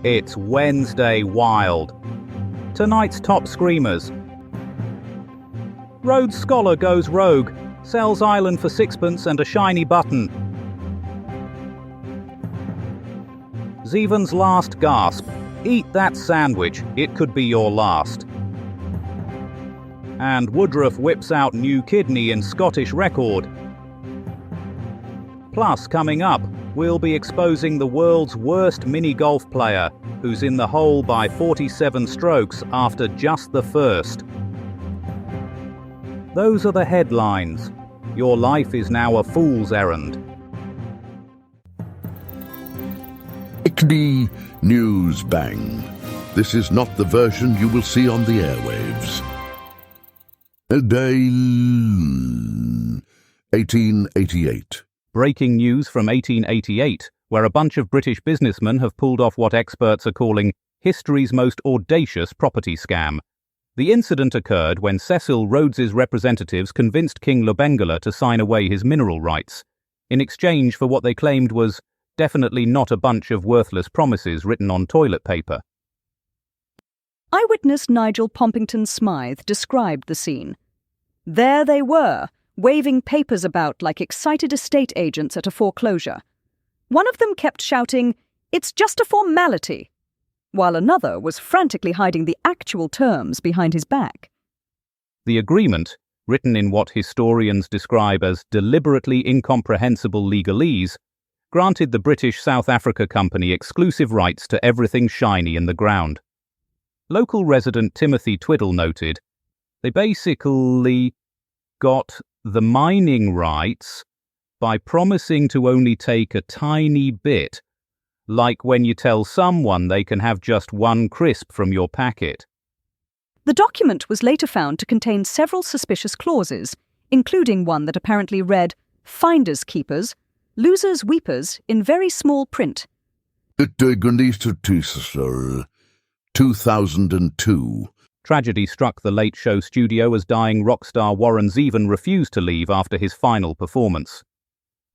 It's Wednesday Wild. Tonight's top screamers. Rhodes Scholar goes rogue, sells island for sixpence and a shiny button. Zevon's last gasp. Eat that sandwich, it could be your last. And Woodruff whips out new kidney in Scottish record. Plus, coming up, we'll be exposing the world's worst mini-golf player, who's in the hole by 47 strokes after just the first. Those are the headlines. Your life is now a fool's errand. Ickney News Bang. This is not the version you will see on the airwaves. Day 1888. Breaking news from 1888, where a bunch of British businessmen have pulled off what experts are calling history's most audacious property scam. The incident occurred when Cecil, Rhodes's representatives, convinced King Lobengula to sign away his mineral rights, in exchange for what they claimed was definitely not a bunch of worthless promises written on toilet paper. Eyewitness Nigel Pompington Smythe described the scene. There they were, waving papers about like excited estate agents at a foreclosure. One of them kept shouting, "It's just a formality," while another was frantically hiding the actual terms behind his back. The agreement, written in what historians describe as deliberately incomprehensible legalese, granted the British South Africa Company exclusive rights to everything shiny in the ground. Local resident Timothy Twiddle noted, they basically got the mining rights by promising to only take a tiny bit, like when you tell someone they can have just one crisp from your packet. The document was later found to contain several suspicious clauses, including one that apparently read, "Finders keepers, losers weepers," in very small print. Teases, 2002. Tragedy struck the late show studio as dying rock star Warren Zevon refused to leave after his final performance.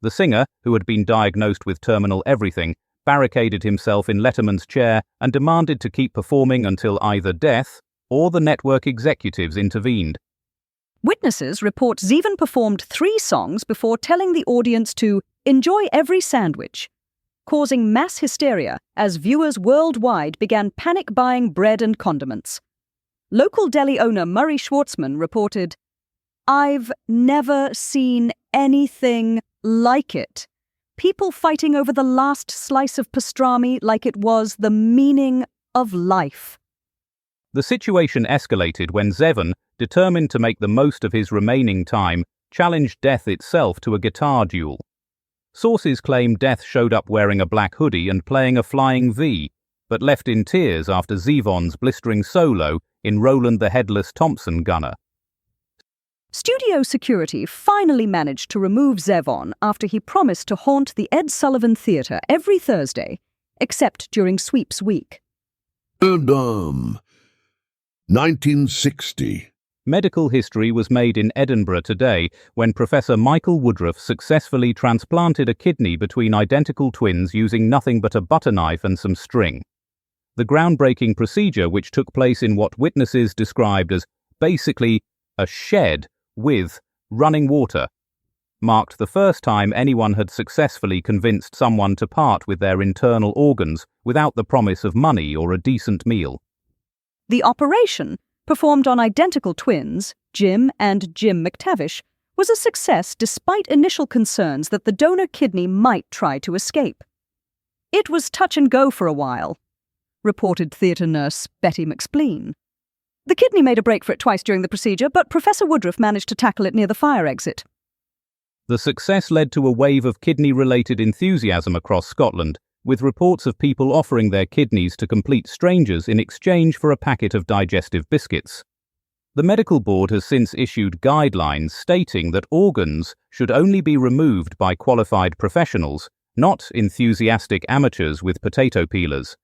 The singer, who had been diagnosed with terminal everything, barricaded himself in Letterman's chair and demanded to keep performing until either death or the network executives intervened. Witnesses report Zevon performed 3 songs before telling the audience to enjoy every sandwich, causing mass hysteria as viewers worldwide began panic buying bread and condiments. Local deli owner Murray Schwartzman reported, "I've never seen anything like it. People fighting over the last slice of pastrami like it was the meaning of life." The situation escalated when Zevon, determined to make the most of his remaining time, challenged death itself to a guitar duel. Sources claim Death showed up wearing a black hoodie and playing a flying V, but left in tears after Zevon's blistering solo in Roland the Headless Thompson Gunner. Studio security finally managed to remove Zevon after he promised to haunt the Ed Sullivan Theatre every Thursday, except during sweeps week. 1960. Medical history was made in Edinburgh today when Professor Michael Woodruff successfully transplanted a kidney between identical twins using nothing but a butter knife and some string. The groundbreaking procedure, which took place in what witnesses described as basically a shed with running water, marked the first time anyone had successfully convinced someone to part with their internal organs without the promise of money or a decent meal. The operation, performed on identical twins, Jim and Jim McTavish, was a success despite initial concerns that the donor kidney might try to escape. "It was touch and go for a while," reported theatre nurse Betty McSpleen. "The kidney made a break for it twice during the procedure, but Professor Woodruff managed to tackle it near the fire exit." The success led to a wave of kidney-related enthusiasm across Scotland, with reports of people offering their kidneys to complete strangers in exchange for a packet of digestive biscuits. The medical board has since issued guidelines stating that organs should only be removed by qualified professionals, not enthusiastic amateurs with potato peelers.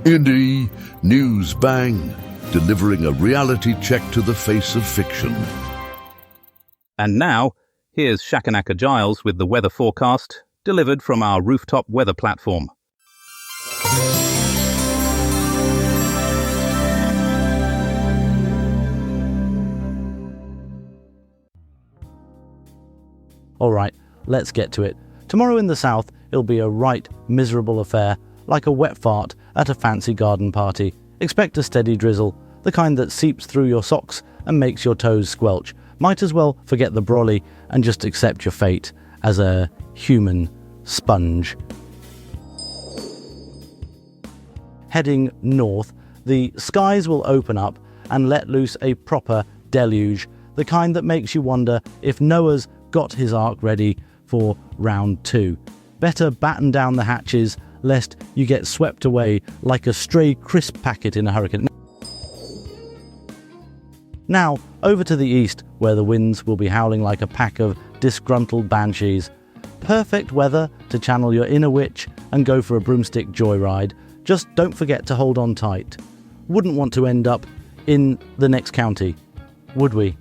Indie News Bang, delivering a reality check to the face of fiction. And now, here's Shakanaka Giles with the weather forecast, delivered from our rooftop weather platform. Alright, let's get to it. Tomorrow in the south, it'll be a right miserable affair, like a wet fart at a fancy garden party. Expect a steady drizzle, the kind that seeps through your socks and makes your toes squelch. Might as well forget the brolly and just accept your fate as a human sponge. Heading north, the skies will open up and let loose a proper deluge, the kind that makes you wonder if Noah's got his ark ready for round 2. Better batten down the hatches, lest you get swept away like a stray crisp packet in a hurricane. Now, over to the east, where the winds will be howling like a pack of disgruntled banshees. Perfect weather to channel your inner witch and go for a broomstick joyride. Just don't forget to hold on tight. Wouldn't want to end up in the next county, would we?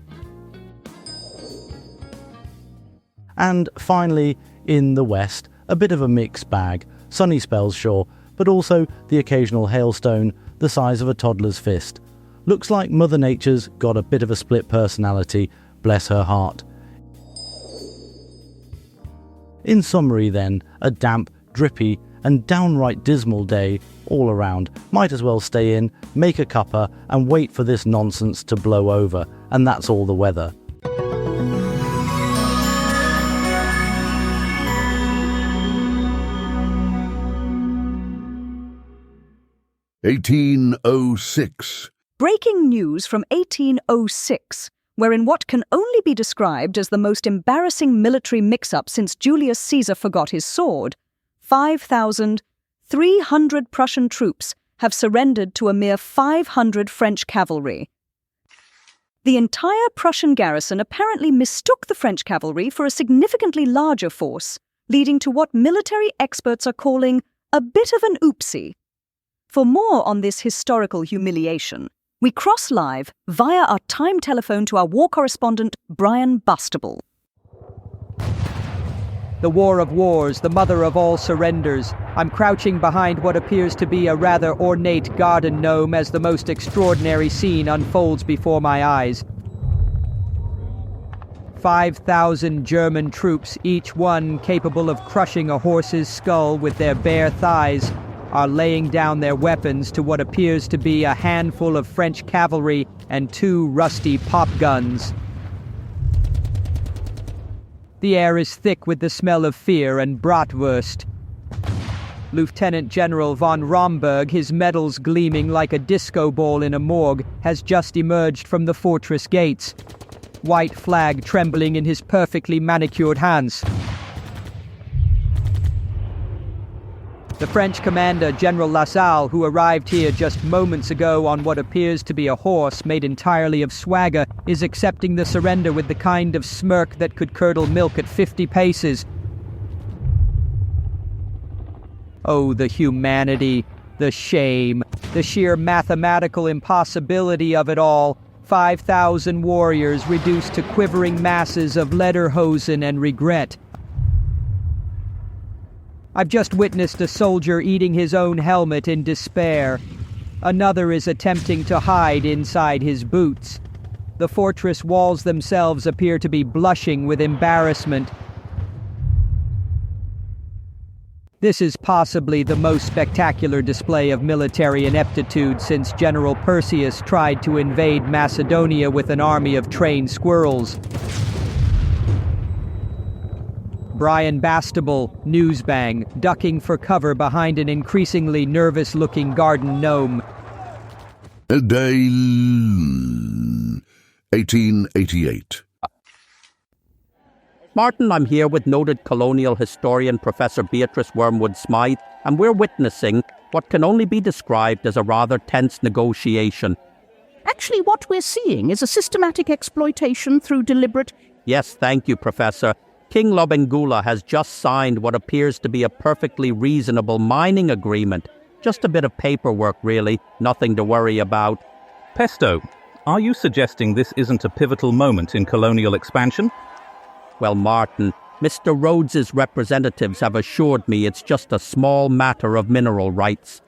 And finally, in the west, a bit of a mixed bag. Sunny spells, sure, but also the occasional hailstone the size of a toddler's fist. Looks like Mother Nature's got a bit of a split personality, bless her heart. In summary then, a damp, drippy and downright dismal day all around. Might as well stay in, make a cuppa and wait for this nonsense to blow over. And that's all the weather. (1806). Breaking news from 1806, wherein what can only be described as the most embarrassing military mix-up since Julius Caesar forgot his sword, 5,300 Prussian troops have surrendered to a mere 500 French cavalry. The entire Prussian garrison apparently mistook the French cavalry for a significantly larger force, leading to what military experts are calling a bit of an oopsie. For more on this historical humiliation, we cross live via our time telephone to our war correspondent, Brian Bastable. The war of wars, the mother of all surrenders. I'm crouching behind what appears to be a rather ornate garden gnome as the most extraordinary scene unfolds before my eyes. 5,000 German troops, each one capable of crushing a horse's skull with their bare thighs, are laying down their weapons to what appears to be a handful of French cavalry and 2 rusty pop guns. The air is thick with the smell of fear and bratwurst. Lieutenant General von Romberg, his medals gleaming like a disco ball in a morgue, has just emerged from the fortress gates, white flag trembling in his perfectly manicured hands. The French commander, General Lassalle, who arrived here just moments ago on what appears to be a horse made entirely of swagger, is accepting the surrender with the kind of smirk that could curdle milk at 50 paces. Oh, the humanity, the shame, the sheer mathematical impossibility of it all. 5,000 warriors reduced to quivering masses of lederhosen and regret. I've just witnessed a soldier eating his own helmet in despair. Another is attempting to hide inside his boots. The fortress walls themselves appear to be blushing with embarrassment. This is possibly the most spectacular display of military ineptitude since General Perseus tried to invade Macedonia with an army of trained squirrels. Brian Bastable, Newsbang, ducking for cover behind an increasingly nervous-looking garden gnome. Day 1888. Martin, I'm here with noted colonial historian Professor Beatrice Wormwood Smythe, and we're witnessing what can only be described as a rather tense negotiation. Actually, what we're seeing is a systematic exploitation through deliberate... Yes, thank you, Professor. King Lobengula has just signed what appears to be a perfectly reasonable mining agreement. Just a bit of paperwork, really. Nothing to worry about. Pesto, are you suggesting this isn't a pivotal moment in colonial expansion? Well, Martin, Mr. Rhodes's representatives have assured me it's just a small matter of mineral rights.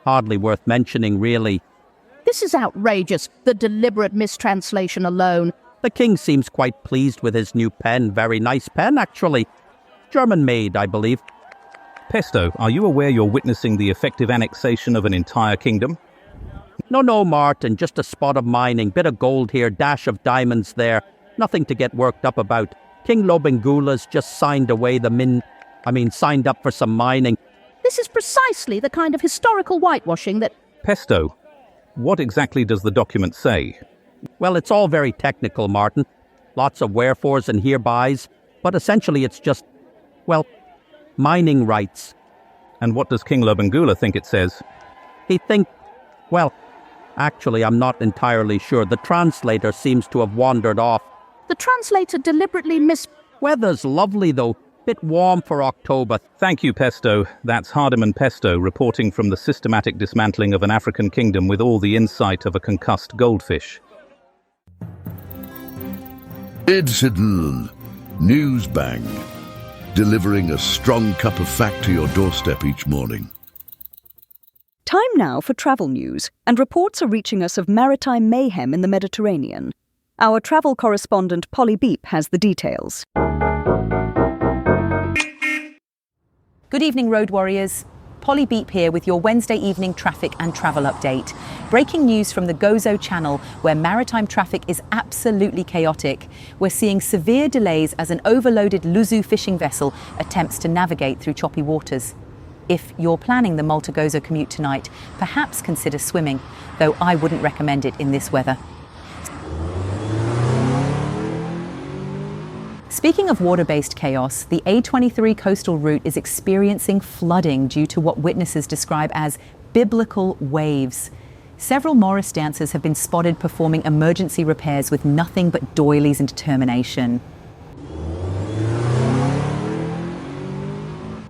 Hardly worth mentioning, really. This is outrageous, the deliberate mistranslation alone. The king seems quite pleased with his new pen. Very nice pen, actually. German-made, I believe. Pesto, are you aware you're witnessing the effective annexation of an entire kingdom? No, Martin, just a spot of mining. Bit of gold here, dash of diamonds there. Nothing to get worked up about. King Lobengula's just signed away signed up for some mining. This is precisely the kind of historical whitewashing that... Pesto, what exactly does the document say? Well, it's all very technical, Martin. Lots of wherefores and herebys. But essentially it's just, mining rights. And what does King Lobengula think it says? Actually, I'm not entirely sure. The translator seems to have wandered off. The translator deliberately Weather's lovely, though. Bit warm for October. Thank you, Pesto. That's Hardiman Pesto reporting from the systematic dismantling of an African kingdom with all the insight of a concussed goldfish. Idsidn, News Bang, delivering a strong cup of fact to your doorstep each morning. Time now for travel news, and reports are reaching us of maritime mayhem in the Mediterranean. Our travel correspondent Polly Beep has the details. Good evening, road warriors. Polly Beep here with your Wednesday evening traffic and travel update. Breaking news from the Gozo Channel, where maritime traffic is absolutely chaotic. We're seeing severe delays as an overloaded Luzu fishing vessel attempts to navigate through choppy waters. If you're planning the Malta-Gozo commute tonight, perhaps consider swimming, though I wouldn't recommend it in this weather. Speaking of water-based chaos, the A23 coastal route is experiencing flooding due to what witnesses describe as biblical waves. Several Morris dancers have been spotted performing emergency repairs with nothing but doilies and determination.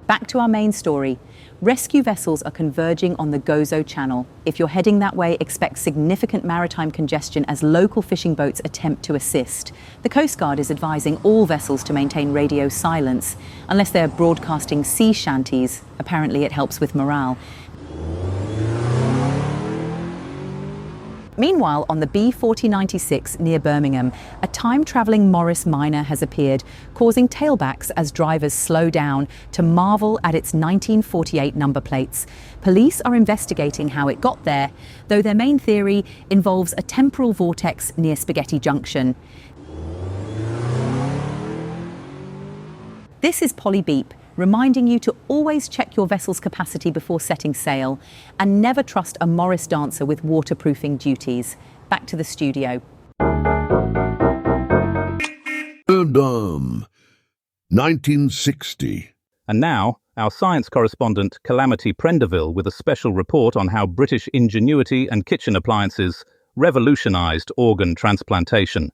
Back to our main story. Rescue vessels are converging on the Gozo Channel. If you're heading that way, expect significant maritime congestion as local fishing boats attempt to assist. The Coast Guard is advising all vessels to maintain radio silence, unless they're broadcasting sea shanties. Apparently it helps with morale. Meanwhile, on the B4096 near Birmingham, a time-travelling Morris miner has appeared, causing tailbacks as drivers slow down to marvel at its 1948 number plates. Police are investigating how it got there, though their main theory involves a temporal vortex near Spaghetti Junction. This is Polly Beep, reminding you to always check your vessel's capacity before setting sail and never trust a Morris dancer with waterproofing duties. Back to the studio. 1960. And now, our science correspondent Calamity Prenderville with a special report on how British ingenuity and kitchen appliances revolutionised organ transplantation.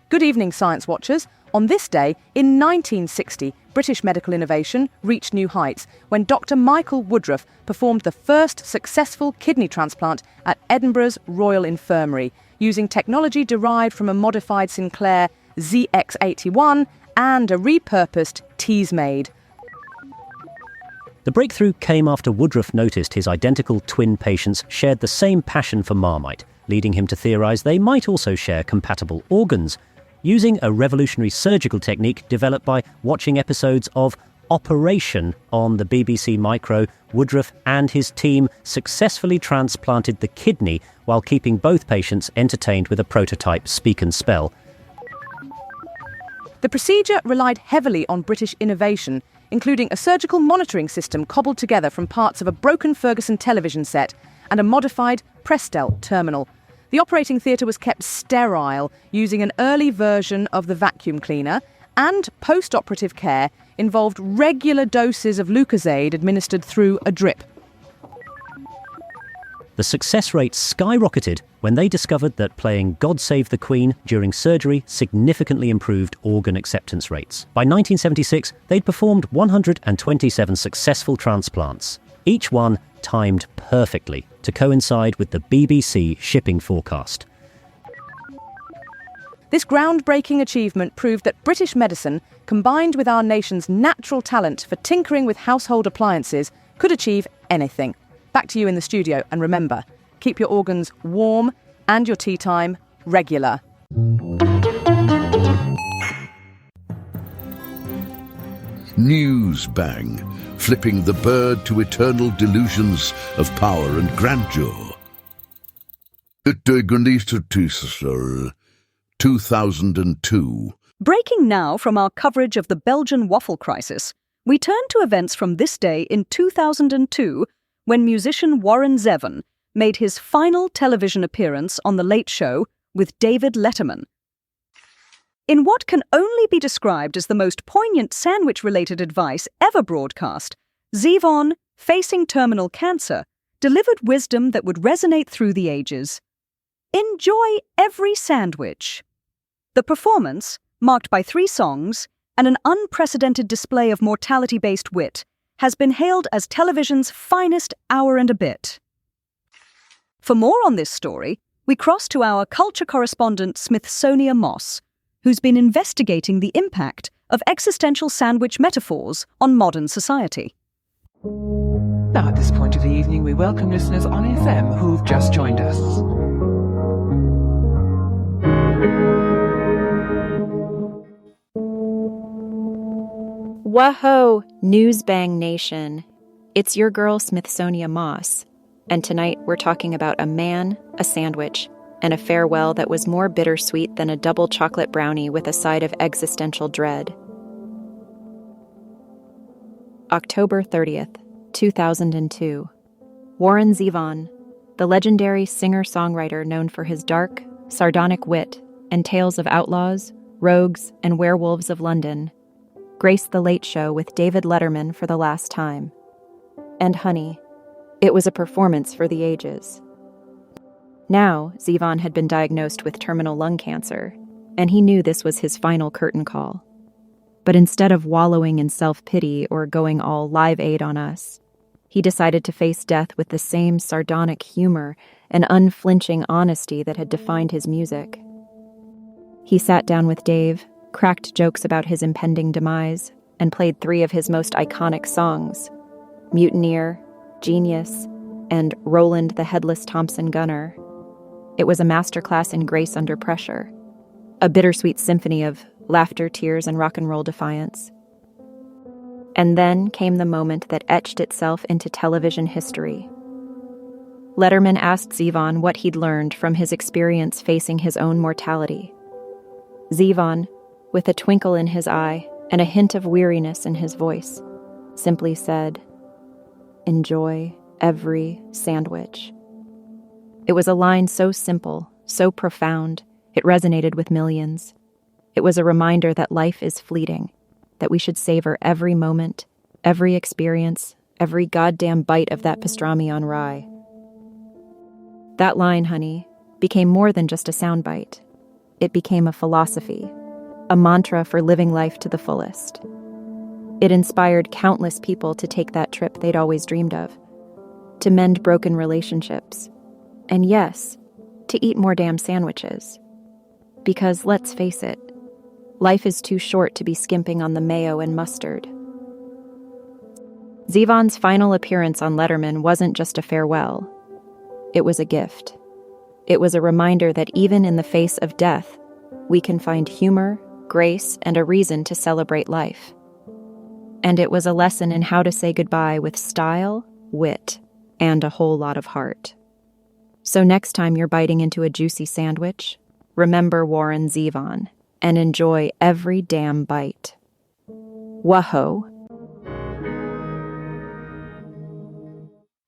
Good evening, Science Watchers. On this day, in 1960, British medical innovation reached new heights when Dr. Michael Woodruff performed the first successful kidney transplant at Edinburgh's Royal Infirmary, using technology derived from a modified Sinclair ZX81 and a repurposed Teasmade. The breakthrough came after Woodruff noticed his identical twin patients shared the same passion for Marmite, leading him to theorise they might also share compatible organs. Using a revolutionary surgical technique developed by watching episodes of Operation on the BBC Micro, Woodruff and his team successfully transplanted the kidney while keeping both patients entertained with a prototype speak and spell. The procedure relied heavily on British innovation, including a surgical monitoring system cobbled together from parts of a broken Ferguson television set and a modified Prestel terminal. The operating theatre was kept sterile, using an early version of the vacuum cleaner, and post-operative care involved regular doses of Lucozade administered through a drip. The success rate skyrocketed when they discovered that playing God Save the Queen during surgery significantly improved organ acceptance rates. By 1976, they'd performed 127 successful transplants. each one timed perfectly to coincide with the BBC shipping forecast. This groundbreaking achievement proved that British medicine, combined with our nation's natural talent for tinkering with household appliances, could achieve anything. Back to you in the studio, and remember, keep your organs warm and your tea time regular. News bang, flipping the bird to eternal delusions of power and grandeur. Cecil, 2002. Breaking now from our coverage of the Belgian waffle crisis, we turn to events from this day in 2002 when musician Warren Zevon made his final television appearance on The Late Show with David Letterman. In what can only be described as the most poignant sandwich-related advice ever broadcast, Zevon, facing terminal cancer, delivered wisdom that would resonate through the ages. Enjoy every sandwich. The performance, marked by 3 songs and an unprecedented display of mortality-based wit, has been hailed as television's finest hour and a bit. For more on this story, we cross to our culture correspondent Smithsonia Moss, who's been investigating the impact of existential sandwich metaphors on modern society. Now, at this point of the evening, we welcome listeners on FM who've just joined us. Whoa, News Bang Nation. It's your girl, Smithsonia Moss. And tonight we're talking about a man, a sandwich, and a farewell that was more bittersweet than a double chocolate brownie with a side of existential dread. October 30th, 2002. Warren Zevon, the legendary singer-songwriter known for his dark, sardonic wit and tales of outlaws, rogues, and werewolves of London, graced The Late Show with David Letterman for the last time. And honey, it was a performance for the ages. Now, Zevon had been diagnosed with terminal lung cancer, and he knew this was his final curtain call. But instead of wallowing in self-pity or going all Live Aid on us, he decided to face death with the same sardonic humor and unflinching honesty that had defined his music. He sat down with Dave, cracked jokes about his impending demise, and played 3 of his most iconic songs, Mutineer, Genius, and Roland the Headless Thompson Gunner. It was a masterclass in grace under pressure, a bittersweet symphony of laughter, tears, and rock and roll defiance. And then came the moment that etched itself into television history. Letterman asked Zevon what he'd learned from his experience facing his own mortality. Zevon, with a twinkle in his eye and a hint of weariness in his voice, simply said, "Enjoy every sandwich." It was a line so simple, so profound, it resonated with millions. It was a reminder that life is fleeting, that we should savor every moment, every experience, every goddamn bite of that pastrami on rye. That line, honey, became more than just a soundbite. It became a philosophy, a mantra for living life to the fullest. It inspired countless people to take that trip they'd always dreamed of, to mend broken relationships, and yes, to eat more damn sandwiches. Because let's face it, life is too short to be skimping on the mayo and mustard. Zevon's final appearance on Letterman wasn't just a farewell. It was a gift. It was a reminder that even in the face of death, we can find humor, grace, and a reason to celebrate life. And it was a lesson in how to say goodbye with style, wit, and a whole lot of heart. So next time you're biting into a juicy sandwich, remember Warren Zevon and enjoy every damn bite. Whoa.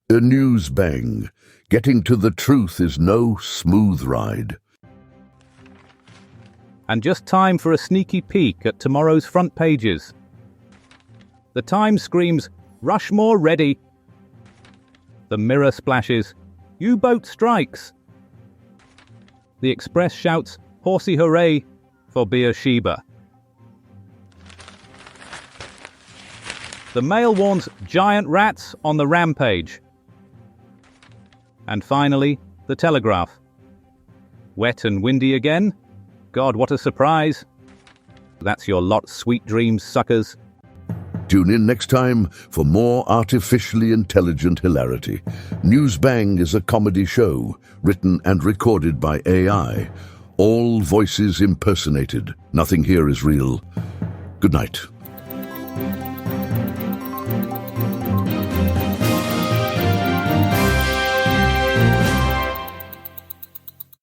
A news bang. Getting to the truth is no smooth ride. And just time for a sneaky peek at tomorrow's front pages. The Times screams, "Rushmore ready." The Mirror splashes, "U-boat strikes." The Express shouts, "Horsey hooray" for Beersheba. The The mail warns giant rats on the rampage. And finally, the Telegraph. Wet and windy again? God, what a surprise. That's your lot, sweet dreams, suckers. Tune in next time for more artificially intelligent hilarity. Newsbang is a comedy show, written and recorded by AI. All voices impersonated. Nothing here is real. Good night.